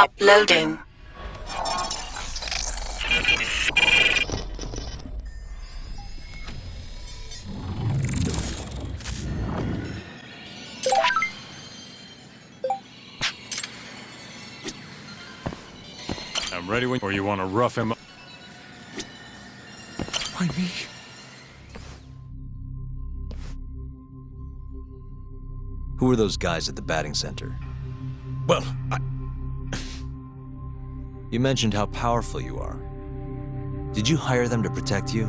Uploading. I'm ready when, or you want to rough him up? Why me? Who were those guys at the batting center? Well, You mentioned how powerful you are. Did you hire them to protect you?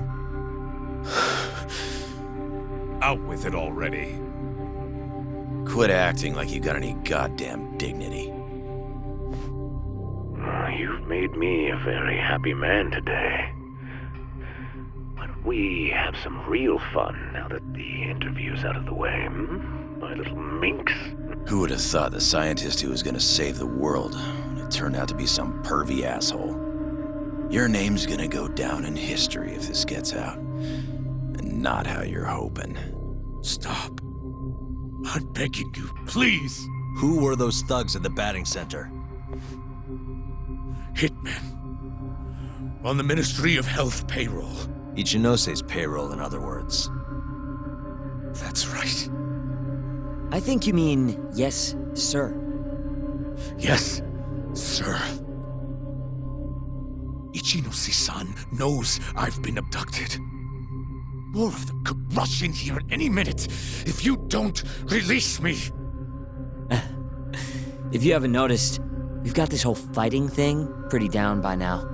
Out with it already. Quit acting like you got any goddamn dignity. You've made me a very happy man today. Why don't we have some real fun now that the interview's out of the way, my little minx? Who would have thought the scientist who was gonna save the world, it turned out to be some pervy asshole. Your name's gonna go down in history if this gets out. And not how you're hoping. stop. I'm begging you, please. Who were those thugs at the batting center? Hitmen. On the Ministry of Health payroll. Ichinose's payroll, in other words. That's right. I think you mean, yes, sir. Yes, sir. Ichinose-san knows I've been abducted. More of them could rush in here at any minute if you don't release me. If you haven't noticed, we've got this whole fighting thing pretty down by now.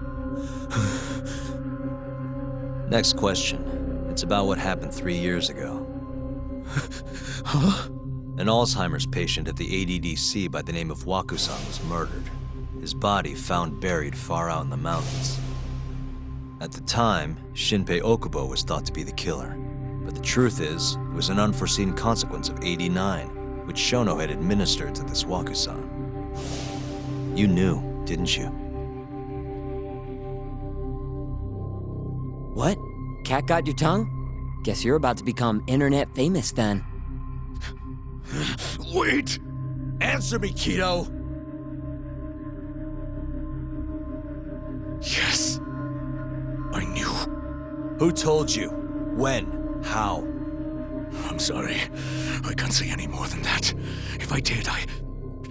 Next question. It's about what happened 3 years ago. Huh? An Alzheimer's patient at the ADDC by the name of Yakuza was murdered. His body found buried far out in the mountains. At the time, Shinpei Okubo was thought to be the killer. But the truth is, it was an unforeseen consequence of 89, which Shono had administered to this Yakuza. You knew, didn't you? What? Cat got your tongue? Guess you're about to become internet famous then. Wait! Answer me, Kido! Yes. I knew. Who told you? When? How? I'm sorry. I can't say any more than that. If I did,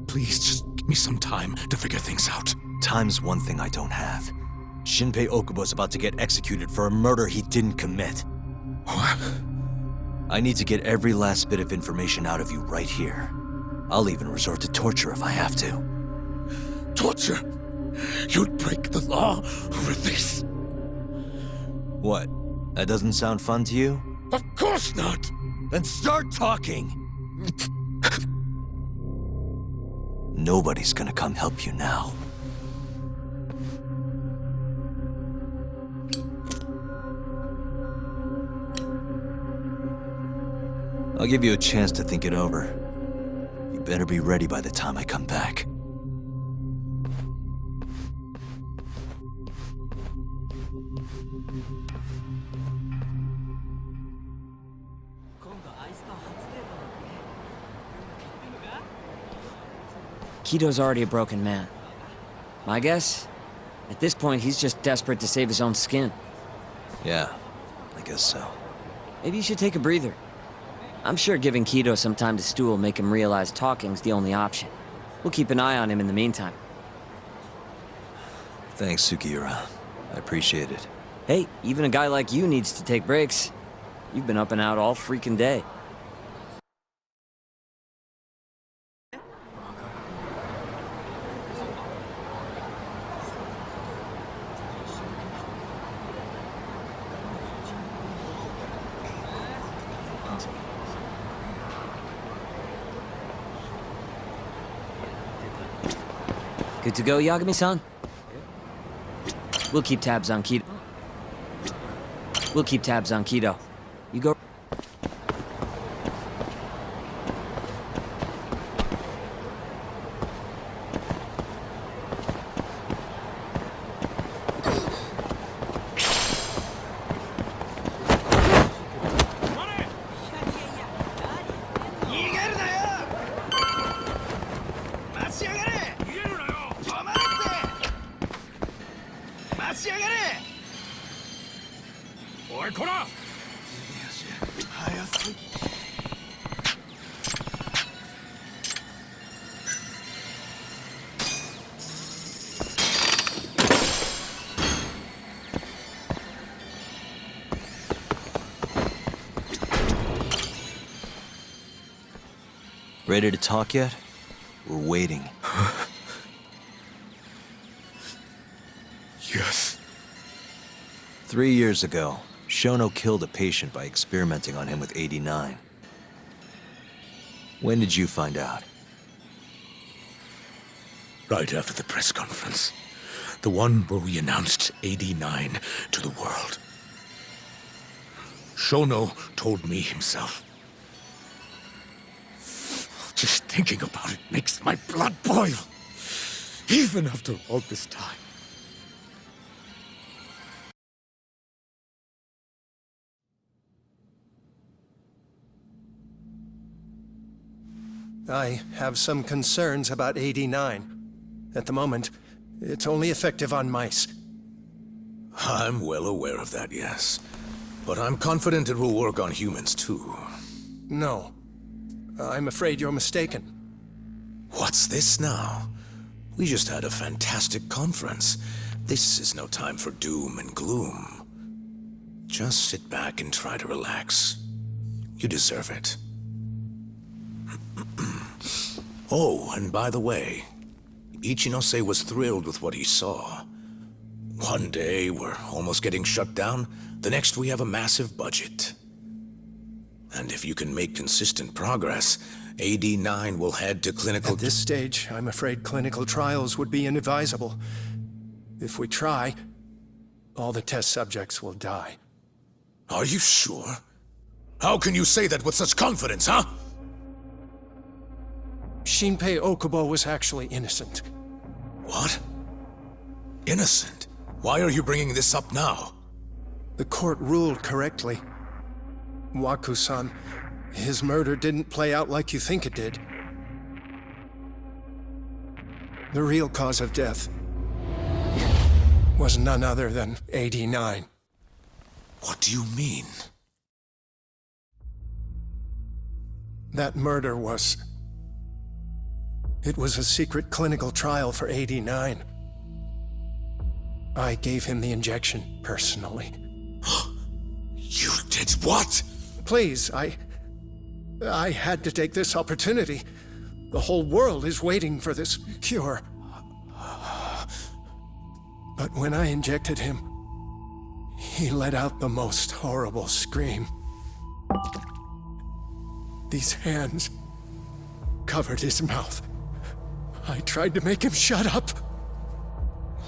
Please, just give me some time to figure things out. Time's one thing I don't have. Shinpei Okubo's about to get executed for a murder he didn't commit. What? I need to get every last bit of information out of you right here. I'll even resort to torture if I have to. Torture? You'd break the law over this? What? That doesn't sound fun to you? Of course not! Then start talking! Nobody's gonna come help you now. I'll give you a chance to think it over. You better be ready by the time I come back. Kido's already a broken man. My guess? At this point, he's just desperate to save his own skin. Yeah, I guess so. Maybe you should take a breather. I'm sure giving Kido some time to stew will make him realize talking's the only option. We'll keep an eye on him in the meantime. Thanks, Sugiura. I appreciate it. Hey, even a guy like you needs to take breaks. You've been up and out all freaking day. Good to go, Yagami-san? We'll keep tabs on Kido. You go. おいこら Ready to talk yet? We're waiting. Yes. 3 years ago, Shono killed a patient by experimenting on him with 89. When did you find out? Right after the press conference. The one where we announced 89 to the world. Shono told me himself. Just thinking about it makes my blood boil. Even after all this time. I have some concerns about 89. At the moment, it's only effective on mice. I'm well aware of that, yes. But I'm confident it will work on humans, too. No. I'm afraid you're mistaken. What's this now? We just had a fantastic conference. This is no time for doom and gloom. Just sit back and try to relax. You deserve it. Oh, and by the way, Ichinose was thrilled with what he saw. One day, we're almost getting shut down. The next, we have a massive budget. And if you can make consistent progress, AD9 will head to clinical... At this stage, I'm afraid clinical trials would be inadvisable. If we try, all the test subjects will die. Are you sure? How can you say that with such confidence, huh? Shinpei Okubo was actually innocent. What? Innocent? Why are you bringing this up now? The court ruled correctly. Waku-san, his murder didn't play out like you think it did. The real cause of death was none other than 89. What do you mean? That murder was... It was a secret clinical trial for 89. I gave him the injection, personally. You did what? Please, I had to take this opportunity. The whole world is waiting for this cure. But when I injected him, he let out the most horrible scream. These hands covered his mouth. I tried to make him shut up.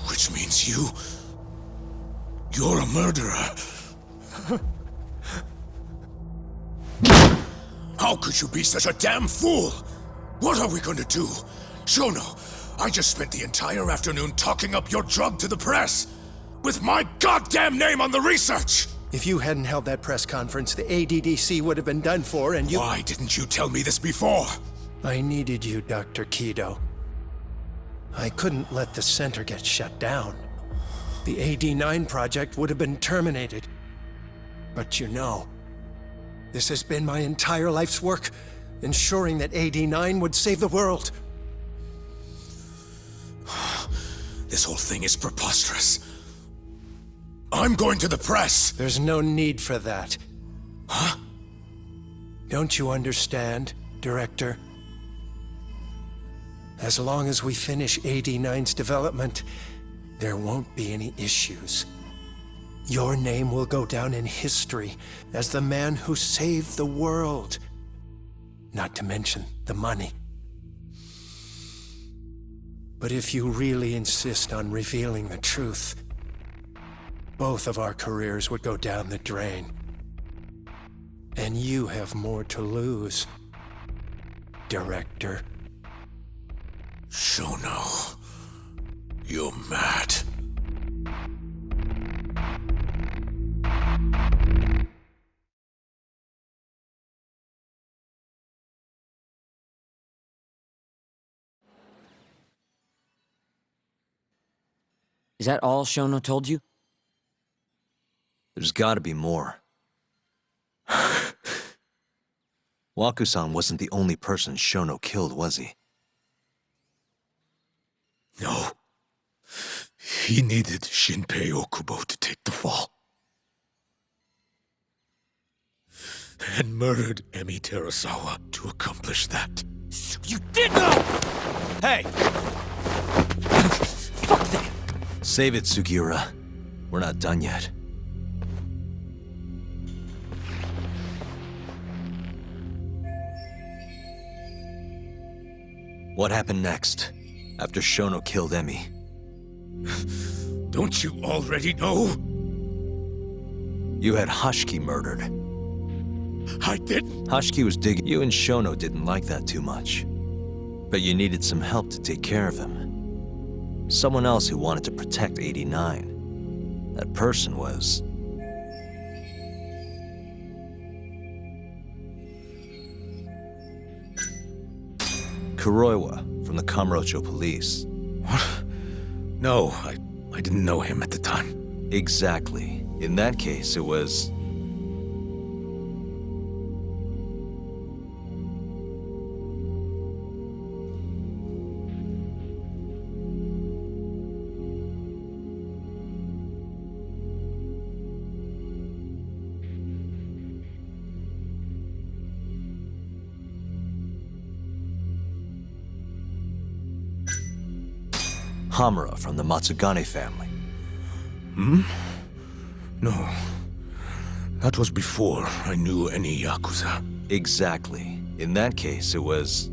Which means you're a murderer. How could you be such a damn fool? What are we going to do? Shono, I just spent the entire afternoon talking up your drug to the press. With my goddamn name on the research! If you hadn't held that press conference, the ADDC would have been done for, and you... Why didn't you tell me this before? I needed you, Dr. Kido. I couldn't let the center get shut down. The AD9 project would have been terminated. But you know, this has been my entire life's work, ensuring that AD9 would save the world. This whole thing is preposterous. I'm going to the press! There's no need for that. Huh? Don't you understand, Director? As long as we finish AD9's development, there won't be any issues. Your name will go down in history as the man who saved the world. Not to mention the money. But if you really insist on revealing the truth, both of our careers would go down the drain. And you have more to lose, Director. Shono, you're mad. Is that all Shono told you? There's gotta be more. Waku-san wasn't the only person Shono killed, was he? No. He needed Shinpei Okubo to take the fall. And murdered Emi Terasawa to accomplish that. You did know! Hey! Fuck that! Save it, Sugiura. We're not done yet. What happened next, after Shono killed Emi? Don't you already know? You had Hashiki murdered. I didn't. Hashiki was digging. You and Shono didn't like that too much. But you needed some help to take care of him. Someone else who wanted to protect 89. That person was... Kuroiwa from the Kamurocho police. What? No, I didn't know him at the time. Exactly. In that case, it was... Hamura from the Matsugane family. Hmm? No. That was before I knew any Yakuza. Exactly. In that case, it was...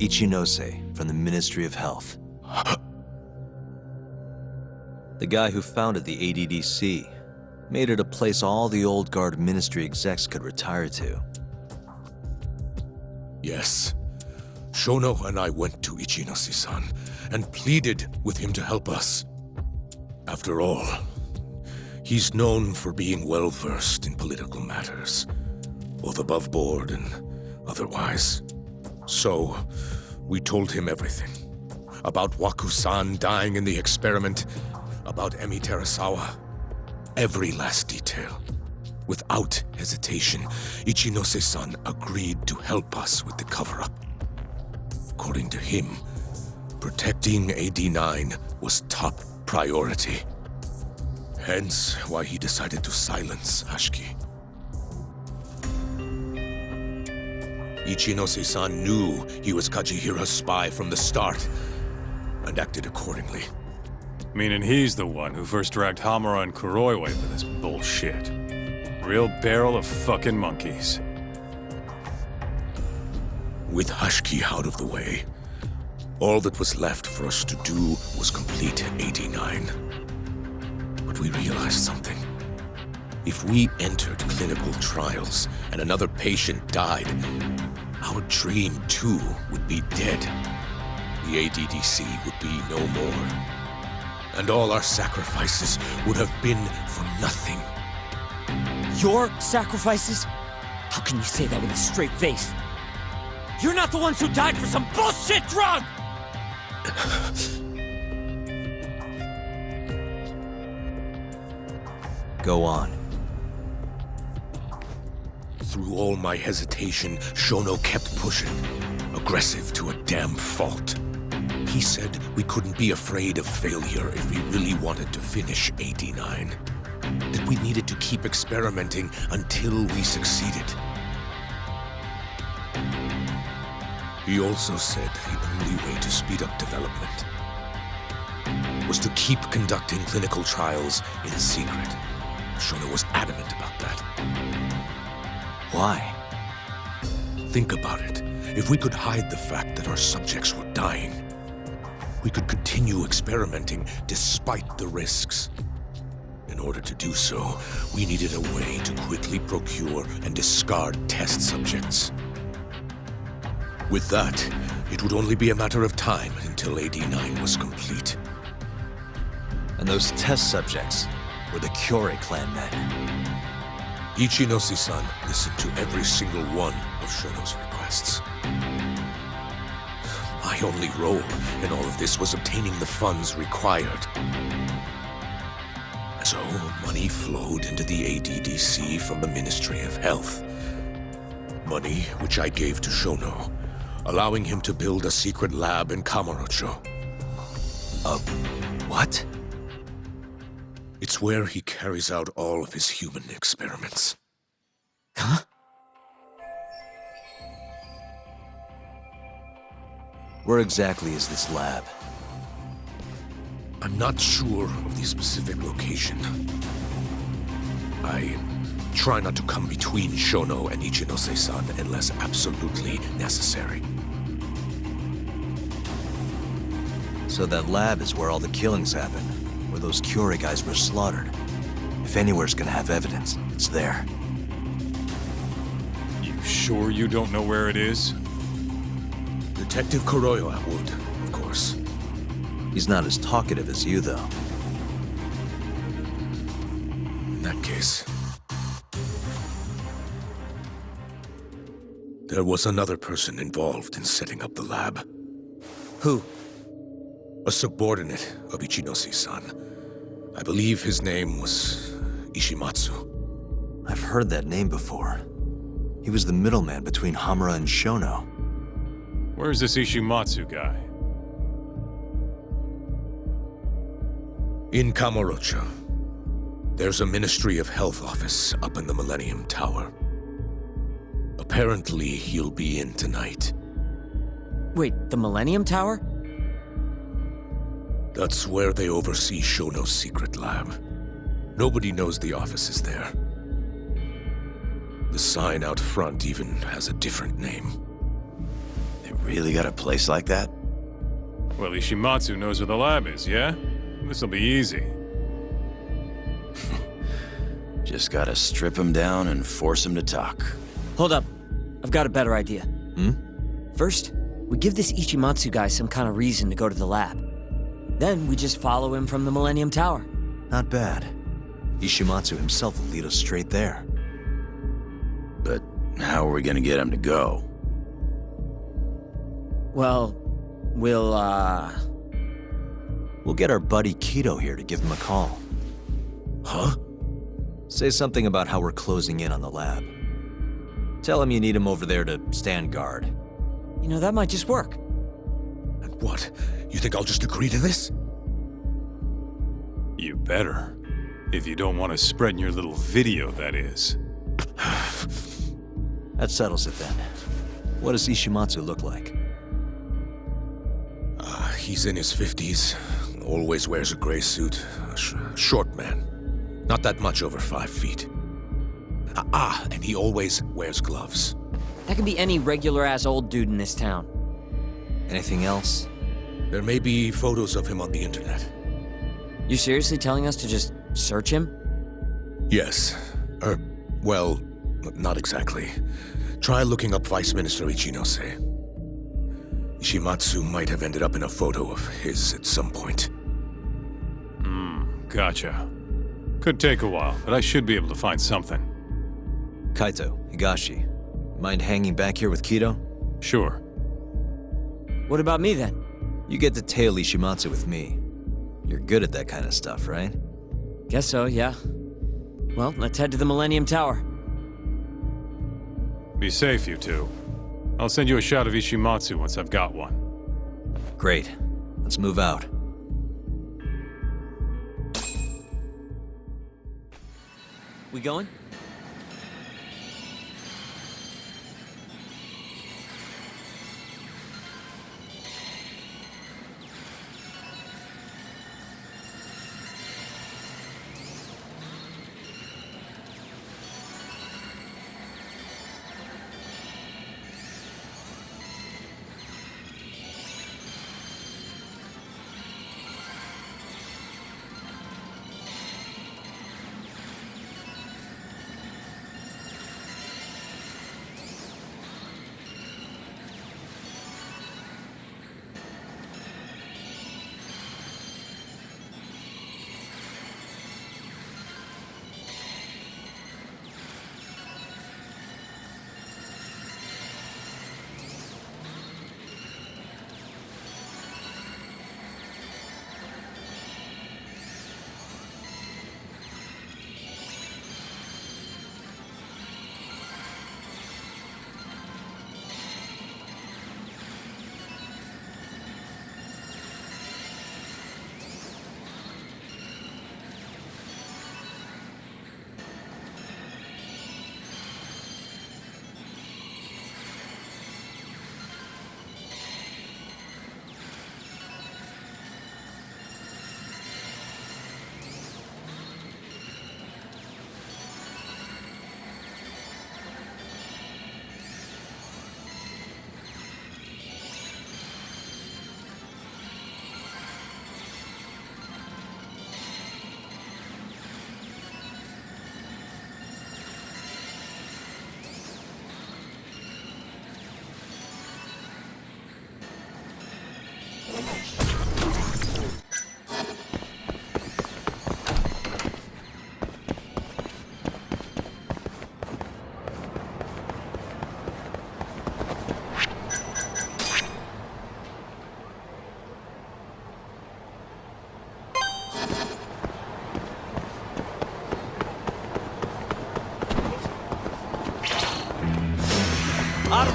Ichinose from the Ministry of Health. The guy who founded the ADDC. Made it a place all the old guard ministry execs could retire to. Yes. Shono and I went to Ichinose-san and pleaded with him to help us. After all, he's known for being well-versed in political matters, both above board and otherwise. So, we told him everything. About Waku-san dying in the experiment, about Emi Terasawa. Every last detail. Without hesitation, Ichinose-san agreed to help us with the cover-up. According to him, protecting AD9 was top priority. Hence why he decided to silence Hashiki. Ichinose-san knew he was Kajihira's spy from the start, and acted accordingly. Meaning he's the one who first dragged Hamura and Kuroiwa for this bullshit. Real barrel of fucking monkeys. With Hashiki out of the way, all that was left for us to do was complete 89. But we realized something. If we entered clinical trials and another patient died, our dream too would be dead. The ADDC would be no more. And all our sacrifices would have been for nothing. Your sacrifices? How can you say that with a straight face? You're not the ones who died for some bullshit drug! Go on. Through all my hesitation, Shono kept pushing, aggressive to a damn fault. He said we couldn't be afraid of failure if we really wanted to finish 89. That we needed to keep experimenting until we succeeded. He also said the only way to speed up development was to keep conducting clinical trials in secret. Shono was adamant about that. Why? Think about it. If we could hide the fact that our subjects were dying, we could continue experimenting despite the risks. In order to do so, we needed a way to quickly procure and discard test subjects. With that, it would only be a matter of time until AD9 was complete. And those test subjects were the Kyorei clan men. Ichinose-san listened to every single one of Shono's requests. My only role in all of this was obtaining the funds required. So, money flowed into the ADDC from the Ministry of Health. Money which I gave to Shono, allowing him to build a secret lab in Kamurocho. What? It's where he carries out all of his human experiments. Huh? Where exactly is this lab? I'm not sure of the specific location. I try not to come between Shono and Ichinose-san unless absolutely necessary. So that lab is where all the killings happen, where those Curie guys were slaughtered. If anywhere's gonna have evidence, it's there. You sure you don't know where it is? Detective Kuroiwa would, of course. He's not as talkative as you, though. In that case... there was another person involved in setting up the lab. Who? A subordinate of Ichinose-san. I believe his name was Ishimatsu. I've heard that name before. He was the middleman between Hamura and Shono. Where's this Ishimatsu guy? In Kamurocho. There's a Ministry of Health office up in the Millennium Tower. Apparently, he'll be in tonight. Wait, the Millennium Tower? That's where they oversee Shono's secret lab. Nobody knows the office is there. The sign out front even has a different name. They really got a place like that? Well, Ishimatsu knows where the lab is, yeah? This'll be easy. Just gotta strip him down and force him to talk. Hold up. I've got a better idea. First, we give this Ichimatsu guy some kind of reason to go to the lab. Then we just follow him from the Millennium Tower. Not bad. Ishimatsu himself will lead us straight there. But how are we gonna get him to go? Well, We'll get our buddy Kido here to give him a call. Huh? Say something about how we're closing in on the lab. Tell him you need him over there to stand guard. You know, that might just work. And what? You think I'll just agree to this? You better. If you don't want to spread in your little video, that is. That settles it then. What does Ishimatsu look like? He's in his 50s. Always wears a gray suit. Short man. Not that much over 5 feet. And he always wears gloves. That could be any regular-ass old dude in this town. Anything else? There may be photos of him on the internet. You seriously telling us to just search him? Yes. Well, not exactly. Try looking up Vice Minister Ichinose. Ishimatsu might have ended up in a photo of his at some point. Gotcha. Could take a while, but I should be able to find something. Kaito, Higashi, mind hanging back here with Kido? Sure. What about me then? You get to tail Ishimatsu with me. You're good at that kind of stuff, right? Guess so, yeah. Well, let's head to the Millennium Tower. Be safe, you two. I'll send you a shot of Ishimatsu once I've got one. Great. Let's move out. We going?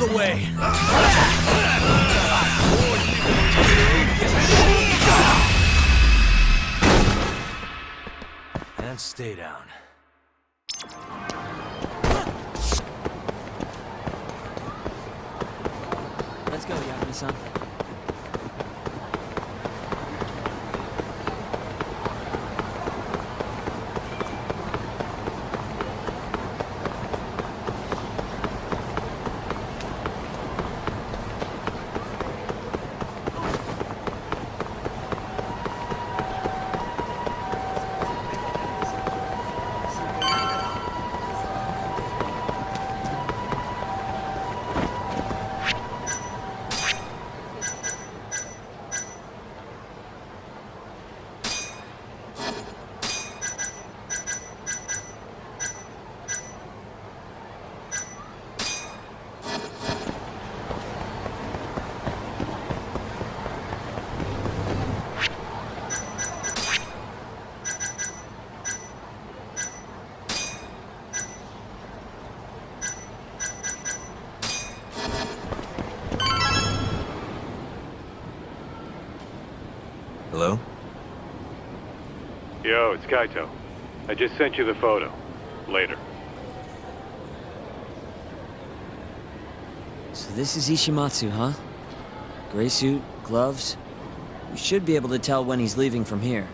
of the way! And stay down. Let's go, Yakuza-san. Hello? Yo, it's Kaito. I just sent you the photo. Later. So this is Ishimatsu, huh? Gray suit, gloves. We should be able to tell when he's leaving from here.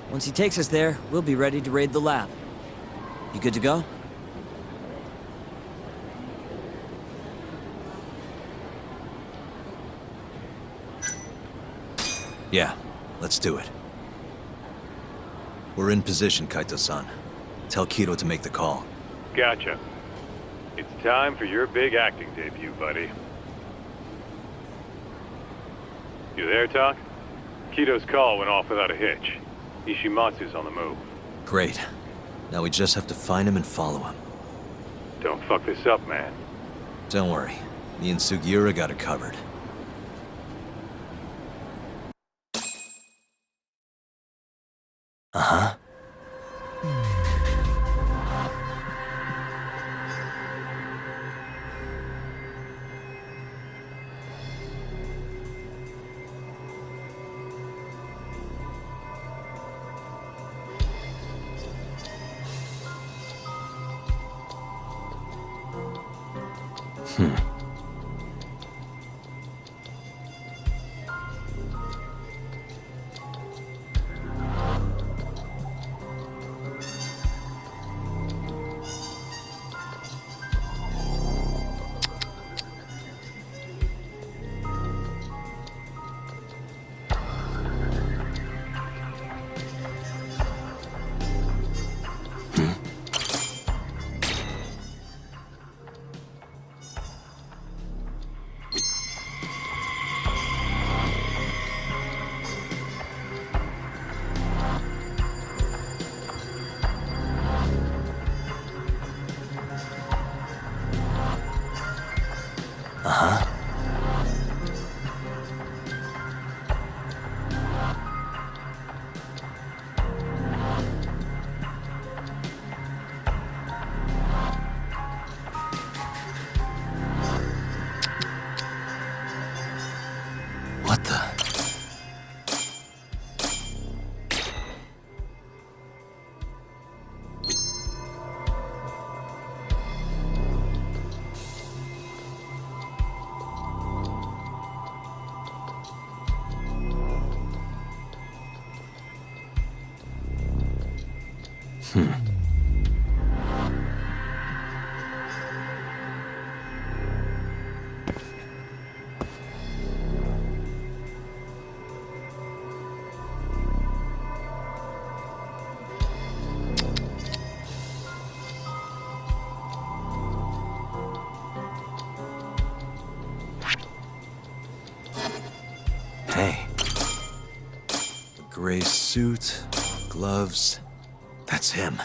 Once he takes us there, we'll be ready to raid the lab. You good to go? Yeah, let's do it. We're in position, Kaito-san. Tell Kido to make the call. Gotcha. It's time for your big acting debut, buddy. You there, Talk? Kido's call went off without a hitch. Ishimatsu's on the move. Great. Now we just have to find him and follow him. Don't fuck this up, man. Don't worry. Me and Sugiura got it covered. Uh-huh. What the? Hey. The gray suit, gloves. That's him.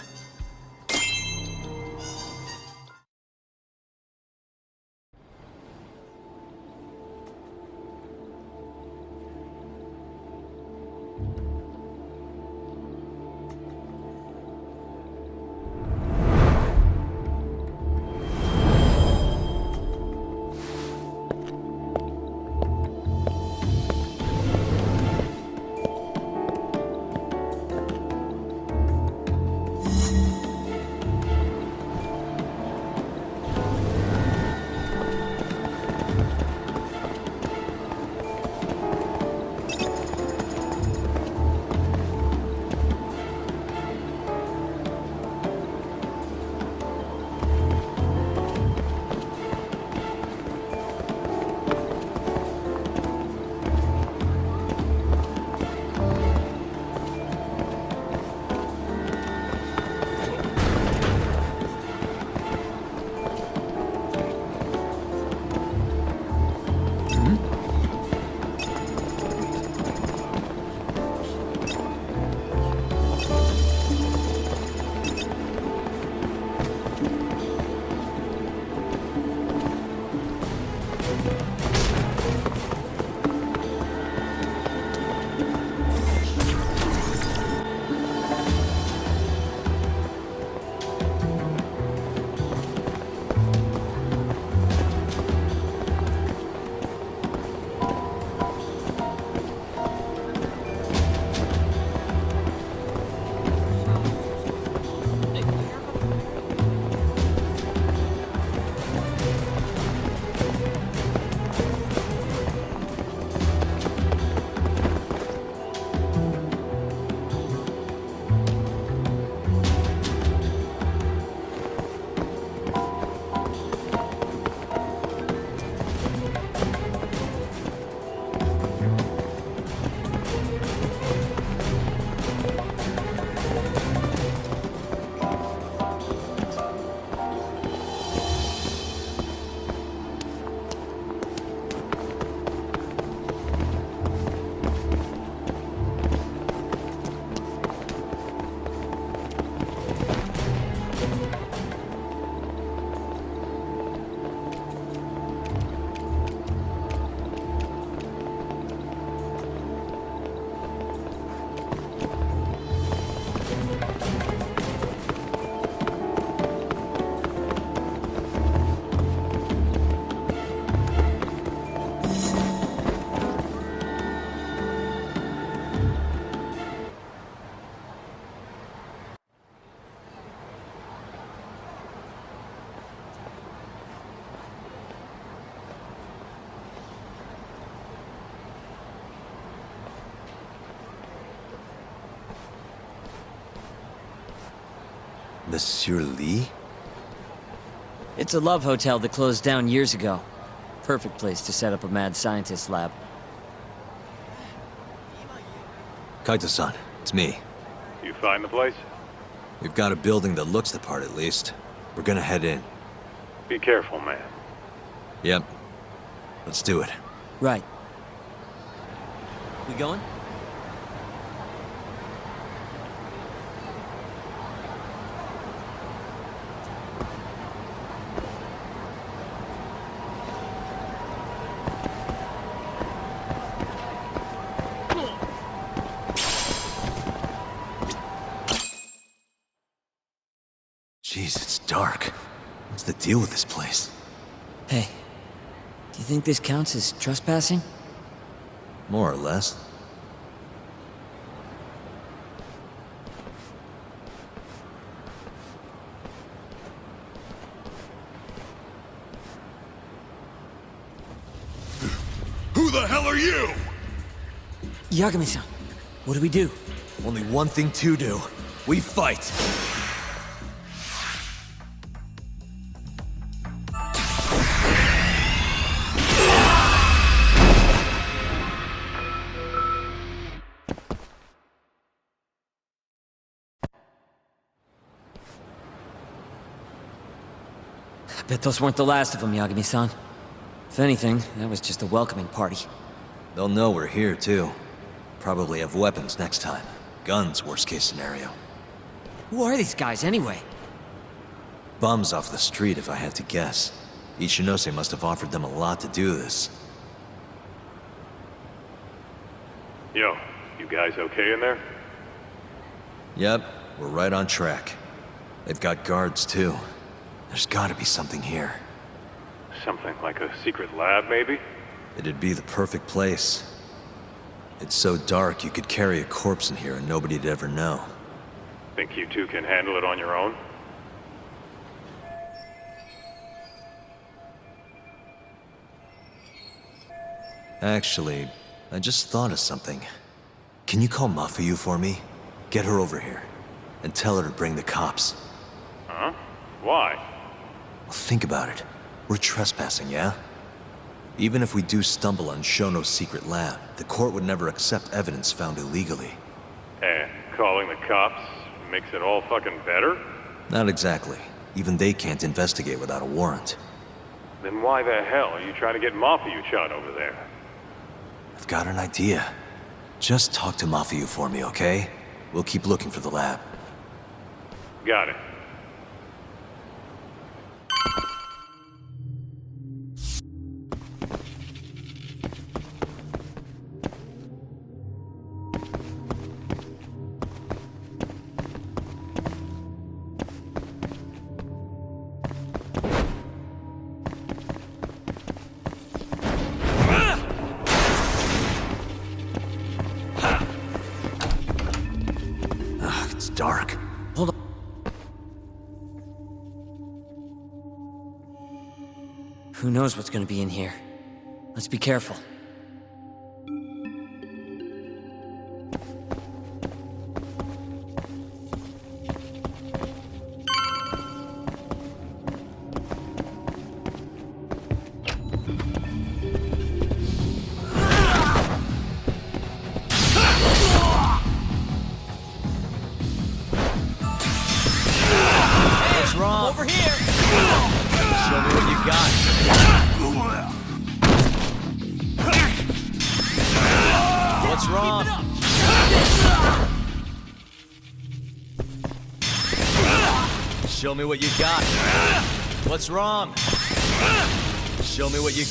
Monsieur Lee? It's a love hotel that closed down years ago. Perfect place to set up a mad scientist lab. Kaito-san, it's me. You find the place? We've got a building that looks the part at least. We're gonna head in. Be careful, man. Yep. Let's do it. Right. We going? Jeez, it's dark. What's the deal with this place? Hey, do you think this counts as trespassing? More or less. Who the hell are you? Yagami-san, what do we do? Only one thing to do. We fight! Bet those weren't the last of them, Yagami-san. If anything, that was just a welcoming party. They'll know we're here, too. Probably have weapons next time. Guns, worst case scenario. Who are these guys, anyway? Bums off the street, if I had to guess. Ichinose must have offered them a lot to do this. Yo, you guys okay in there? Yep, we're right on track. They've got guards, too. There's gotta be something here. Something like a secret lab, maybe? It'd be the perfect place. It's so dark you could carry a corpse in here and nobody'd ever know. Think you two can handle it on your own? Actually, I just thought of something. Can you call Mafuyu for me? Get her over here. And tell her to bring the cops. Huh? Why? Well, think about it. We're trespassing, yeah? Even if we do stumble on Shono's secret lab, the court would never accept evidence found illegally. And calling the cops makes it all fucking better? Not exactly. Even they can't investigate without a warrant. Then why the hell are you trying to get Mafuyu shot over there? I've got an idea. Just talk to Mafuyu for me, okay? We'll keep looking for the lab. Got it. It's dark. Hold on. Who knows what's gonna be in here? Let's be careful. What's wrong? Over here! Show me what you got. What's wrong? Show me what you got. What's wrong? Show me what you...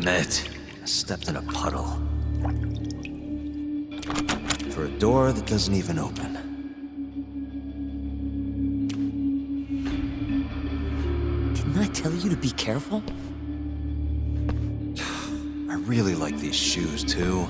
Damn it. I stepped in a puddle. For a door that doesn't even open. Didn't I tell you to be careful? I really like these shoes, too.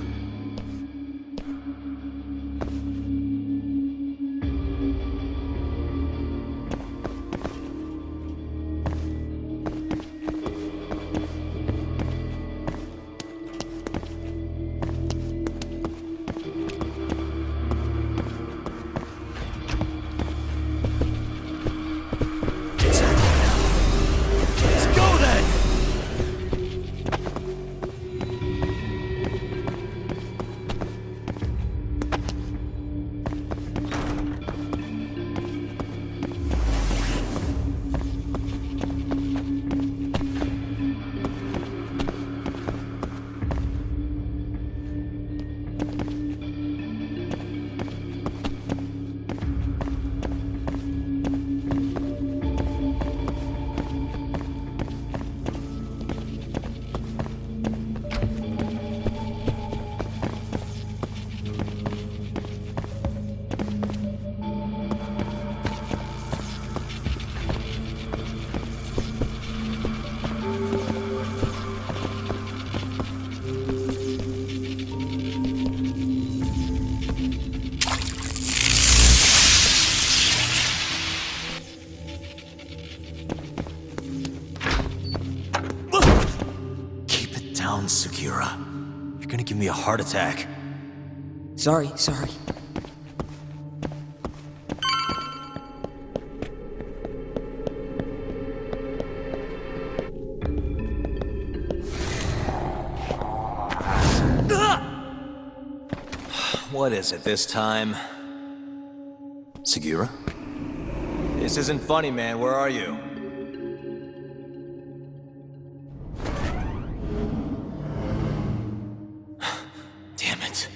Segura. You're gonna give me a heart attack. Sorry. What is it this time? Segura? This isn't funny, man. Where are you? Damn it.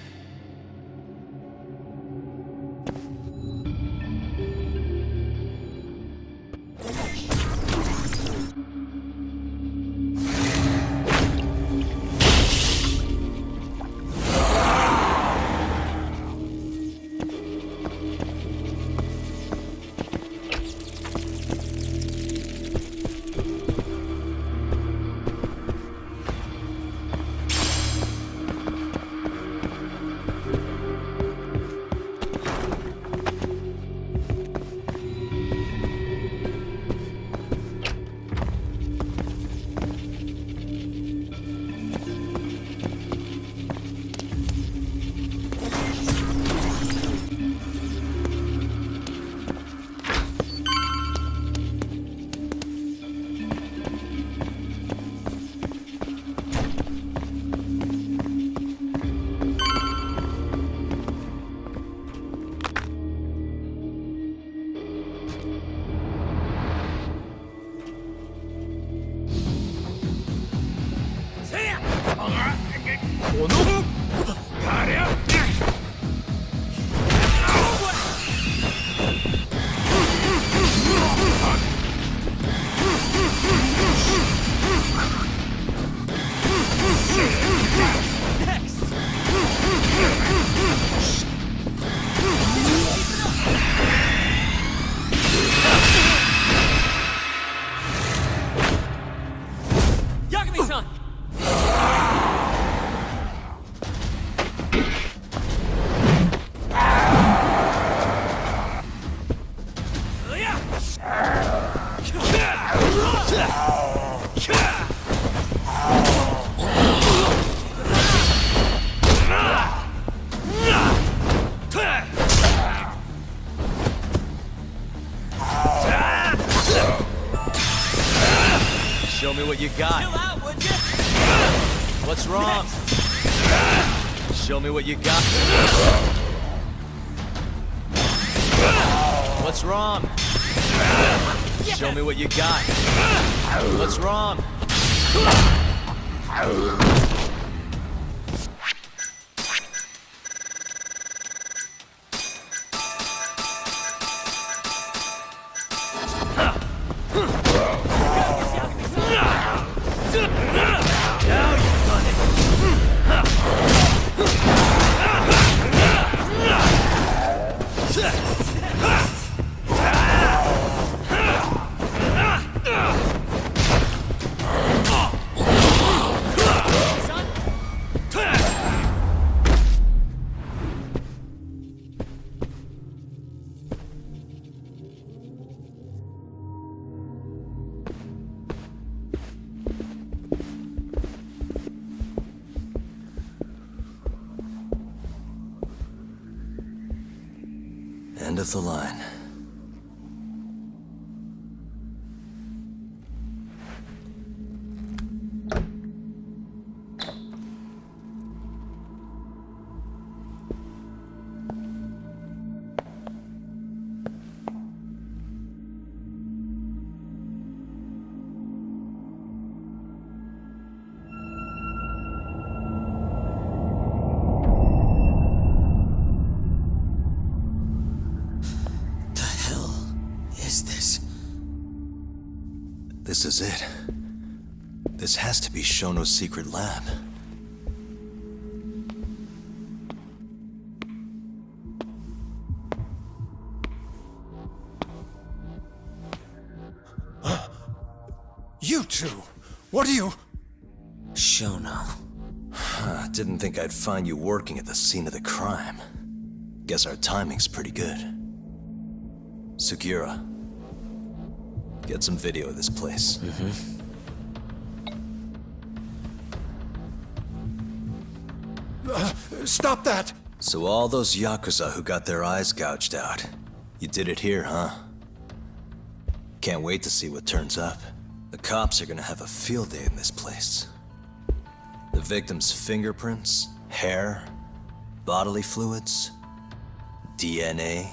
Yakuza-san! Show me what you got. Chill out, would you? What's wrong? Show me what you got. What's wrong? Show me what you got. What's wrong? Now End of the line. This is it. This has to be Shono's secret lab. You two! What are you... Shono. Didn't think I'd find you working at the scene of the crime. Guess our timing's pretty good. Sugiura, get some video of this place. Stop that! So all those Yakuza who got their eyes gouged out, you did it here, huh? Can't wait to see what turns up. The cops are gonna have a field day in this place. The victim's fingerprints, hair, bodily fluids, DNA.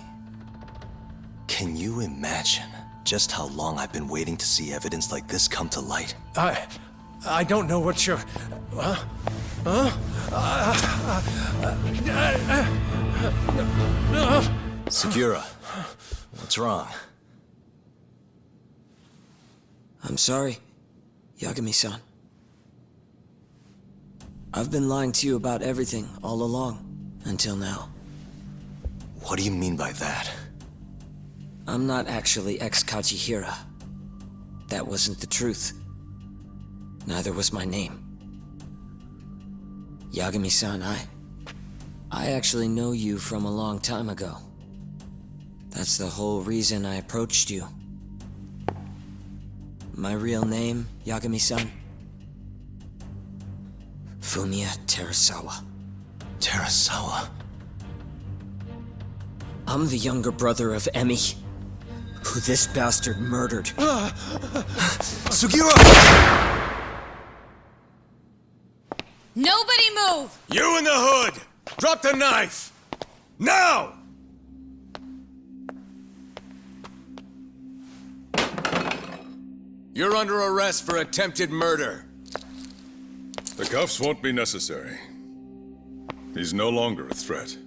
Can you imagine just how long I've been waiting to see evidence like this come to light? I don't know what you're... Sugiura, what's wrong? I'm sorry, Yagami-san. I've been lying to you about everything all along, until now. What do you mean by that? I'm not actually ex-Kajihira. That wasn't the truth. Neither was my name. Yagami-san, I actually know you from a long time ago. That's the whole reason I approached you. My real name, Yagami-san? Fumiya Terasawa. Terasawa? I'm the younger brother of Emi, who this bastard murdered. Sugiura! Nobody move! You in the hood! Drop the knife! Now! You're under arrest for attempted murder. The cuffs won't be necessary. He's no longer a threat.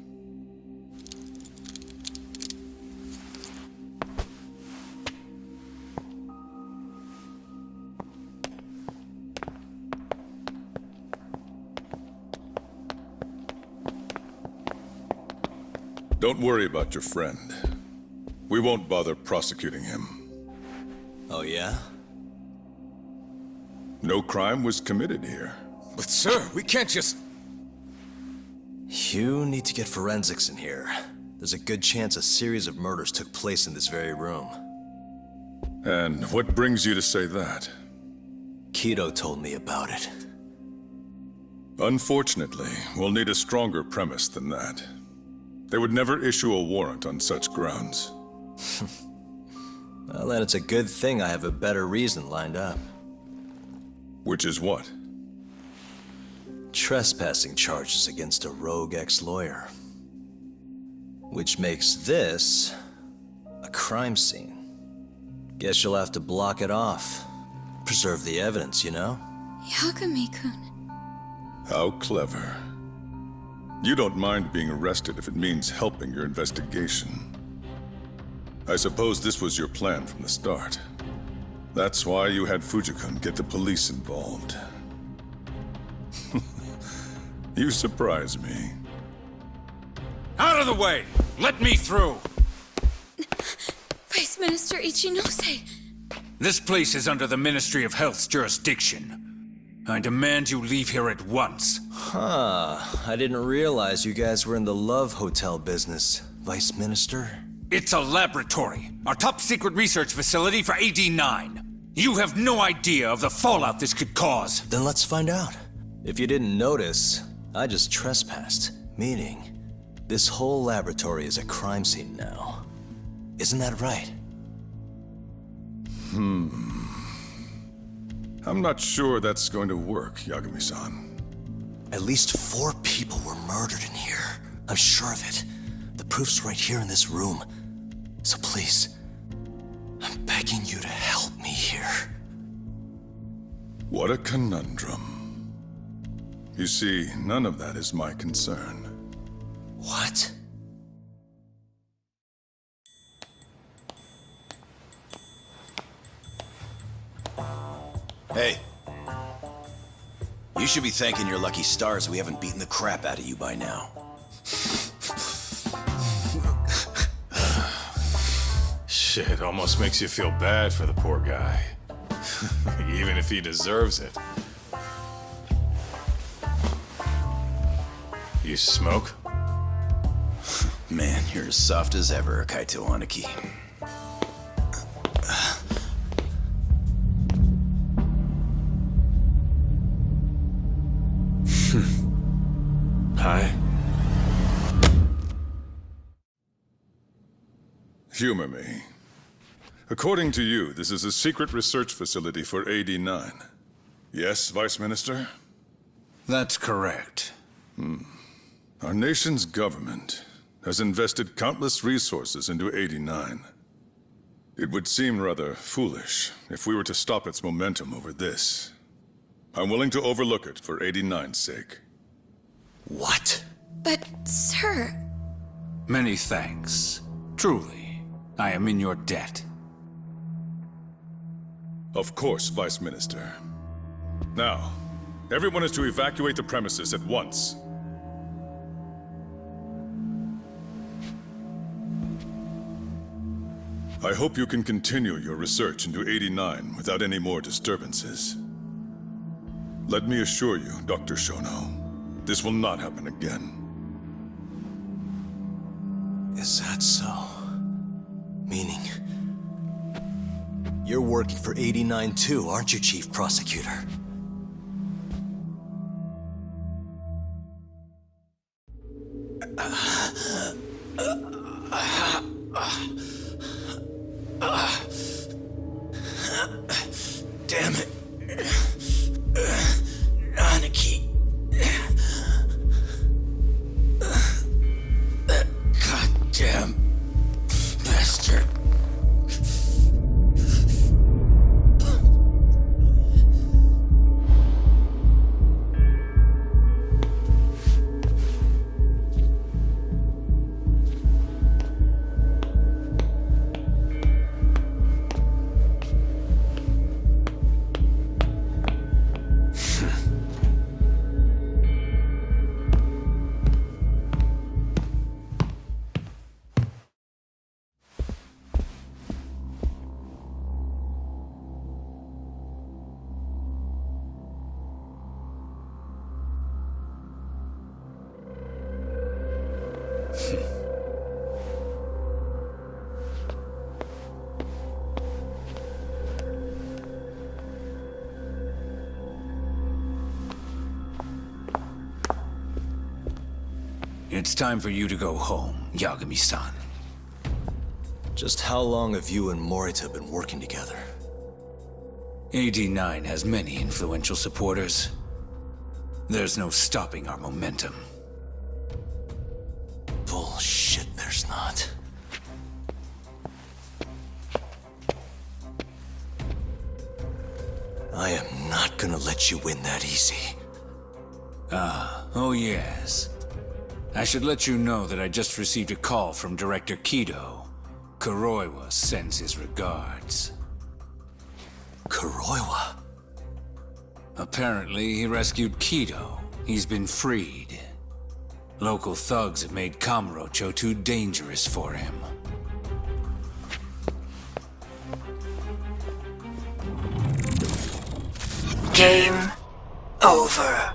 Don't worry about your friend. We won't bother prosecuting him. Oh yeah? No crime was committed here. But sir, we can't just... You need to get forensics in here. There's a good chance a series of murders took place in this very room. And what brings you to say that? Kido told me about it. Unfortunately, we'll need a stronger premise than that. They would never issue a warrant on such grounds. Well, then it's a good thing I have a better reason lined up. Which is what? Trespassing charges against a rogue ex-lawyer. Which makes this a crime scene. Guess you'll have to block it off. Preserve the evidence, you know? Yagami-kun. How clever. You don't mind being arrested if it means helping your investigation. I suppose this was your plan from the start. That's why you had Fujikun get the police involved. You surprise me. Out of the way! Let me through! Vice Minister Ichinose. This place is under the Ministry of Health's jurisdiction. I demand you leave here at once. I didn't realize you guys were in the love hotel business, Vice Minister. It's a laboratory, our top secret research facility for AD-9. You have no idea of the fallout this could cause. Then let's find out. If you didn't notice, I just trespassed, meaning This whole laboratory is a crime scene now. Isn't that right? I'm not sure that's going to work, Yagami-san. At least 4 people were murdered in here. I'm sure of it. The proof's right here in this room. So please, I'm begging you to help me here. What a conundrum. You see, none of that is my concern. What? Hey. You should be thanking your lucky stars we haven't beaten the crap out of you by now. Shit, almost makes you feel bad for the poor guy. Even if he deserves it. You smoke? Man, you're as soft as ever, Kaito Aniki. Hi. Humor me. According to you, this is a secret research facility for AD9. Yes, Vice Minister? That's correct. Our nation's government has invested countless resources into AD9. It would seem rather foolish if we were to stop its momentum over this. I'm willing to overlook it for AD9's sake. What? But, sir... Many thanks. Truly, I am in your debt. Of course, Vice Minister. Now, everyone is to evacuate the premises at once. I hope you can continue your research into 89 without any more disturbances. Let me assure you, Dr. Shono, this will not happen again. Is that so? Meaning... you're working for 89 too, aren't you, Chief Prosecutor? Damn it. Aniki. That goddamn bastard. It's time for you to go home, Yagami-san. Just how long have you and Morita been working together? AD9 has many influential supporters. There's no stopping our momentum. Bullshit, there's not. I am not gonna let you win that easy. Oh yes. I should let you know that I just received a call from Director Kido. Kuroiwa sends his regards. Kuroiwa? Apparently, he rescued Kido. He's been freed. Local thugs have made Kamurocho too dangerous for him. Game over.